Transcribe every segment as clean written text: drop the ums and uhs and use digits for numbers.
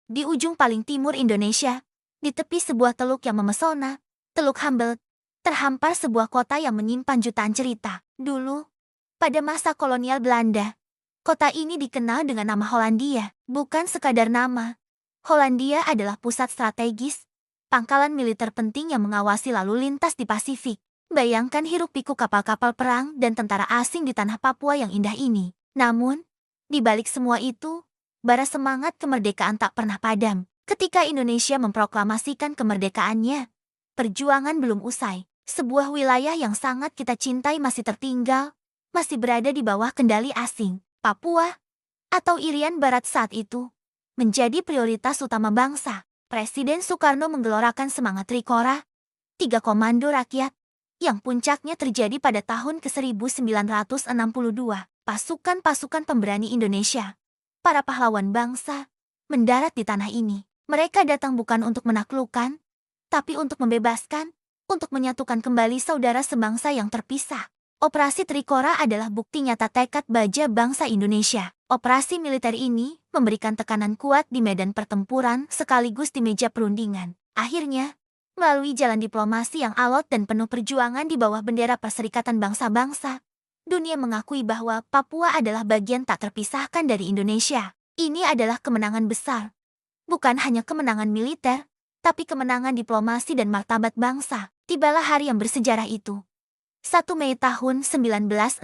Di ujung paling timur Indonesia, di tepi sebuah teluk yang memesona, Teluk Hambelt, terhampar sebuah kota yang menyimpan jutaan cerita. Dulu, pada masa kolonial Belanda, kota ini dikenal dengan nama Hollandia. Bukan sekadar nama. Hollandia adalah pusat strategis, pangkalan militer penting yang mengawasi lalu lintas di Pasifik. Bayangkan hiruk-pikuk kapal-kapal perang dan tentara asing di tanah Papua yang indah ini. Namun, di balik semua itu, bara semangat kemerdekaan tak pernah padam. Ketika Indonesia memproklamasikan kemerdekaannya, perjuangan belum usai. Sebuah wilayah yang sangat kita cintai masih tertinggal, masih berada di bawah kendali asing. Papua, atau Irian Barat saat itu, menjadi prioritas utama bangsa. Presiden Soekarno menggelorakan semangat Trikora, tiga komando rakyat, yang puncaknya terjadi pada tahun ke-1962. Pasukan-pasukan pemberani Indonesia, para pahlawan bangsa, mendarat di tanah ini. Mereka datang bukan untuk menaklukkan, tapi untuk membebaskan, untuk menyatukan kembali saudara sebangsa yang terpisah. Operasi Trikora adalah bukti nyata tekad baja bangsa Indonesia. Operasi militer ini memberikan tekanan kuat di medan pertempuran sekaligus di meja perundingan. Akhirnya, melalui jalan diplomasi yang alot dan penuh perjuangan di bawah bendera Perserikatan Bangsa-Bangsa, dunia mengakui bahwa Papua adalah bagian tak terpisahkan dari Indonesia. Ini adalah kemenangan besar. Bukan hanya kemenangan militer, tapi kemenangan diplomasi dan martabat bangsa. Tibalah hari yang bersejarah itu. 1 Mei tahun 1963.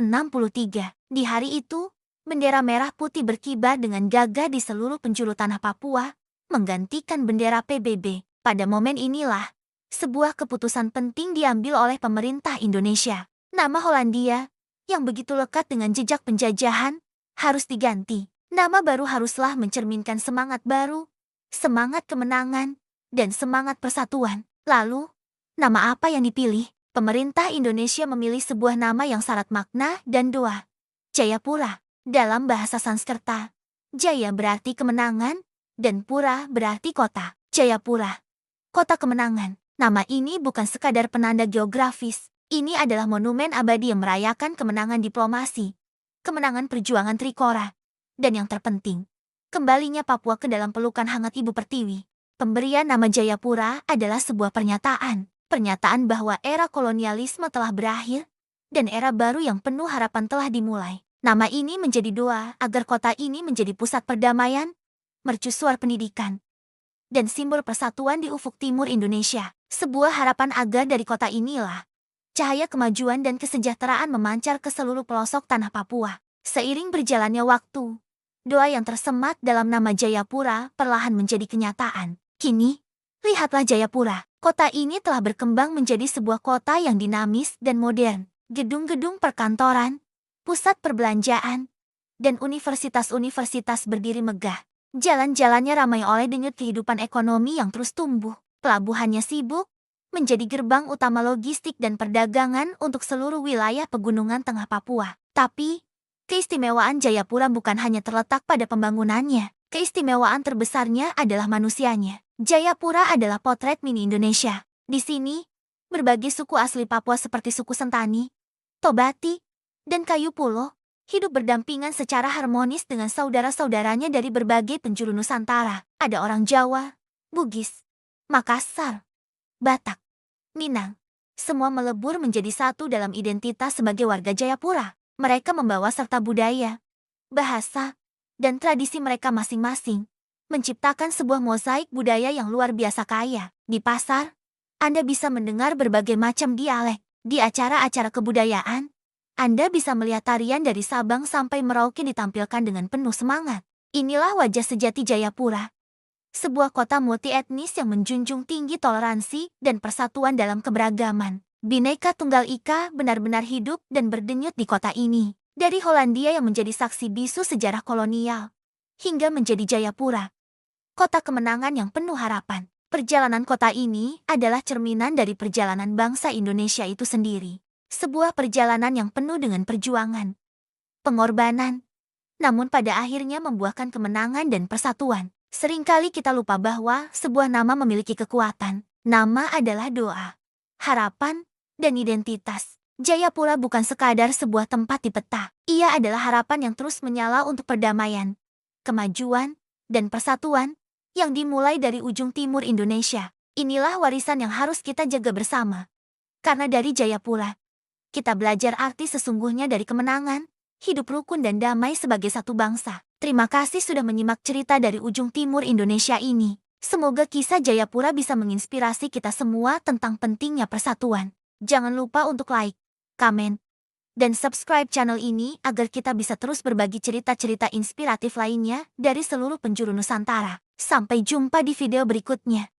Di hari itu, bendera merah putih berkibar dengan gagah di seluruh penjuru tanah Papua, menggantikan bendera PBB. Pada momen inilah, sebuah keputusan penting diambil oleh pemerintah Indonesia. Nama Hollandia, yang begitu lekat dengan jejak penjajahan, harus diganti. Nama baru haruslah mencerminkan semangat baru, semangat kemenangan, dan semangat persatuan. Lalu, nama apa yang dipilih? Pemerintah Indonesia memilih sebuah nama yang syarat makna dan doa. Jayapura. Dalam bahasa Sanskerta, Jaya berarti kemenangan, dan Pura berarti kota. Jayapura, kota kemenangan. Nama ini bukan sekadar penanda geografis. Ini adalah monumen abadi yang merayakan kemenangan diplomasi, kemenangan perjuangan Trikora, dan yang terpenting, kembalinya Papua ke dalam pelukan hangat Ibu Pertiwi. Pemberian nama Jayapura adalah sebuah pernyataan bahwa era kolonialisme telah berakhir, dan era baru yang penuh harapan telah dimulai. Nama ini menjadi doa agar kota ini menjadi pusat perdamaian, mercusuar pendidikan, dan simbol persatuan di ufuk timur Indonesia. Sebuah harapan agar dari kota inilah cahaya kemajuan dan kesejahteraan memancar ke seluruh pelosok tanah Papua. Seiring berjalannya waktu, doa yang tersemat dalam nama Jayapura perlahan menjadi kenyataan. Kini, lihatlah Jayapura. Kota ini telah berkembang menjadi sebuah kota yang dinamis dan modern. Gedung-gedung perkantoran, pusat perbelanjaan, dan universitas-universitas berdiri megah. Jalan-jalannya ramai oleh denyut kehidupan ekonomi yang terus tumbuh. Pelabuhannya sibuk, menjadi gerbang utama logistik dan perdagangan untuk seluruh wilayah pegunungan tengah Papua. Tapi, keistimewaan Jayapura bukan hanya terletak pada pembangunannya. Keistimewaan terbesarnya adalah manusianya. Jayapura adalah potret mini Indonesia. Di sini, berbagai suku asli Papua seperti suku Sentani, Tobati, dan Kayu Pulo hidup berdampingan secara harmonis dengan saudara-saudaranya dari berbagai penjuru Nusantara. Ada orang Jawa, Bugis, Makassar, Batak, Minang. Semua melebur menjadi satu dalam identitas sebagai warga Jayapura. Mereka membawa serta budaya, bahasa, dan tradisi mereka masing-masing, menciptakan sebuah mozaik budaya yang luar biasa kaya. Di pasar, Anda bisa mendengar berbagai macam dialek. Di acara-acara kebudayaan, Anda bisa melihat tarian dari Sabang sampai Merauke ditampilkan dengan penuh semangat. Inilah wajah sejati Jayapura. Sebuah kota multietnis yang menjunjung tinggi toleransi dan persatuan dalam keberagaman. Bhinneka Tunggal Ika benar-benar hidup dan berdenyut di kota ini. Dari Hollandia yang menjadi saksi bisu sejarah kolonial, hingga menjadi Jayapura, kota kemenangan yang penuh harapan. Perjalanan kota ini adalah cerminan dari perjalanan bangsa Indonesia itu sendiri. Sebuah perjalanan yang penuh dengan perjuangan, pengorbanan, namun pada akhirnya membuahkan kemenangan dan persatuan. Seringkali kita lupa bahwa sebuah nama memiliki kekuatan. Nama adalah doa, harapan, dan identitas. Jayapura bukan sekadar sebuah tempat di peta. Ia adalah harapan yang terus menyala untuk perdamaian, kemajuan, dan persatuan yang dimulai dari ujung timur Indonesia. Inilah warisan yang harus kita jaga bersama. Karena dari Jayapura, kita belajar arti sesungguhnya dari kemenangan, hidup rukun dan damai sebagai satu bangsa. Terima kasih sudah menyimak cerita dari ujung timur Indonesia ini. Semoga kisah Jayapura bisa menginspirasi kita semua tentang pentingnya persatuan. Jangan lupa untuk like, komen, dan subscribe channel ini agar kita bisa terus berbagi cerita-cerita inspiratif lainnya dari seluruh penjuru Nusantara. Sampai jumpa di video berikutnya.